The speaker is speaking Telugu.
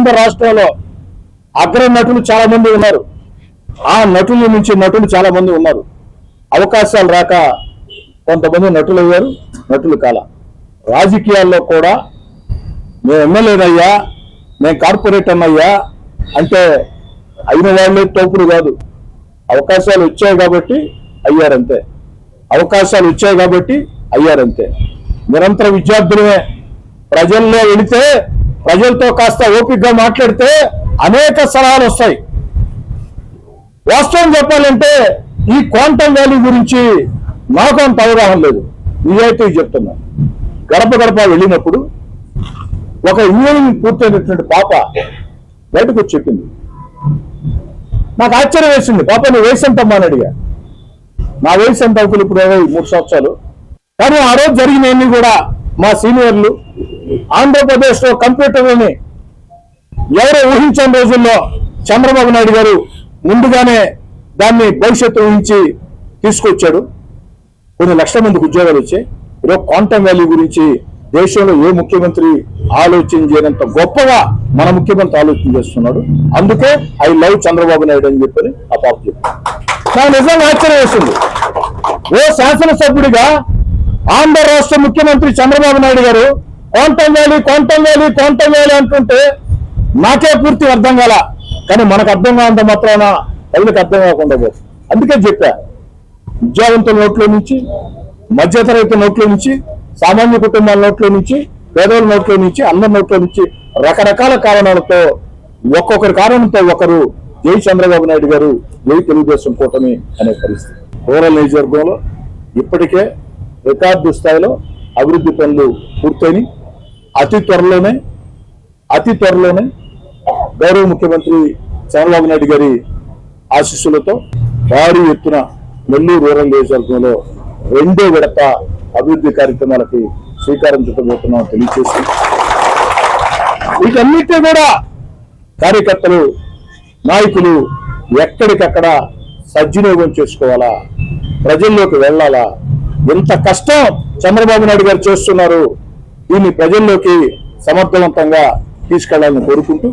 ఆంధ్ర రాష్ట్రంలో అగ్ర నటులు చాలా మంది ఉన్నారు. ఆ నటుల నుంచి నటులు చాలా మంది ఉన్నారు. అవకాశాలు రాక కొంతమంది నటులు అయ్యారు, నటులు కాల. రాజకీయాల్లో కూడా నేను ఎమ్మెల్యేనయ్యా, నేను కార్పొరేటర్ అయ్యా అంటే అయిన వాళ్ళే తోపులు కాదు. అవకాశాలు వచ్చాయి కాబట్టి అయ్యారంతే. అవకాశాలు వచ్చాయి కాబట్టి అయ్యారంతే. నిరంతర విద్యార్థులమే. ప్రజల్లో వెళితే ప్రజలతో కాస్త ఓపికగా మాట్లాడితే అనేక సలహాలు వస్తాయి. వాస్తవం చెప్పాలంటే ఈ క్వాంటమ్ వ్యాలీ గురించి నాకు అంత అవగాహన లేదు. నిజాయితీ చెప్తున్నా. గడప గడప వెళ్ళినప్పుడు ఒక ఇంజనీరింగ్ పూర్తయినటువంటి పాప బయటకు వచ్చి చెప్పింది. నాకు ఆశ్చర్యం వేసింది. పాప నీ వయసు ఎంతమ్మా అని అడిగా. నా వయసు ఎంత అవుతుంది ఇప్పుడు 23 సంవత్సరాలు. కానీ ఆ రోజు జరిగినవన్నీ కూడా మా సీనియర్లు ఆంధ్రప్రదేశ్లో కంప్యూటర్లని ఎవరో ఊహించని రోజుల్లో చంద్రబాబు నాయుడు గారు ముందుగానే దాన్ని భవిష్యత్తు ఊహించి తీసుకొచ్చాడు. కొన్ని లక్షల మందికి ఉద్యోగాలు వచ్చాయి. ఈరోజు క్వాంటమ్ వ్యాలీ గురించి దేశంలో ఏ ముఖ్యమంత్రి ఆలోచన చేయనంత గొప్పగా మన ముఖ్యమంత్రి ఆలోచన చేస్తున్నాడు. అందుకే ఐ లవ్ చంద్రబాబు నాయుడు అని చెప్పని ఆ పాప చెప్పారు. నాకు నిజంగా ఆశ్చర్యం వేస్తుంది. ఓ శాసనసభ్యుడిగా ఆంధ్ర రాష్ట్ర ముఖ్యమంత్రి చంద్రబాబు నాయుడు గారు quantum valley quantum valley quantum valley అంటుంటే నాకే పూర్తి అర్థం కాల. కానీ మనకు అర్థం కానంత మాత్రాన ప్రజలకు అర్థం కాకుండా పోతుంది. అందుకే చెప్పా, విద్యావంతుల నోట్లో నుంచి, మధ్యతరగతి నోట్లో నుంచి, సామాన్య కుటుంబాల నోట్లో నుంచి, పేదల నోట్లో నుంచి, అందరి నోట్లో నుంచి రకరకాల కారణాలతో ఒక్కొక్కరి కారణంతో ఒకరు జై చంద్రబాబు నాయుడు గారు, జై తెలుగుదేశం కూటమి అనే పరిస్థితి. రూరల్ నియోజకవర్గంలో ఇప్పటికే రికార్డు స్థాయిలో అభివృద్ధి పనులు పూర్తయినాయి. అతి త్వరలోనే గౌరవ ముఖ్యమంత్రి చంద్రబాబు నాయుడు గారి ఆశీస్సులతో భారీ ఎత్తున నెల్లూరు రూరల్ నియోజకవర్గంలో 2వ విడత అభివృద్ధి కార్యక్రమాలకి శ్రీకారం చుట్టబోతున్నాం తెలియజేసి, వీటన్నిటినీ కూడా కార్యకర్తలు, నాయకులు ఎక్కడికక్కడ సద్వినియోగం చేసుకోవాలా, ప్రజల్లోకి వెళ్ళాలా. ఎంత కష్టం చంద్రబాబు నాయుడు గారు చేస్తున్నారు, దీన్ని ప్రజల్లోకి సమర్థవంతంగా తీసుకెళ్లాలని కోరుకుంటూ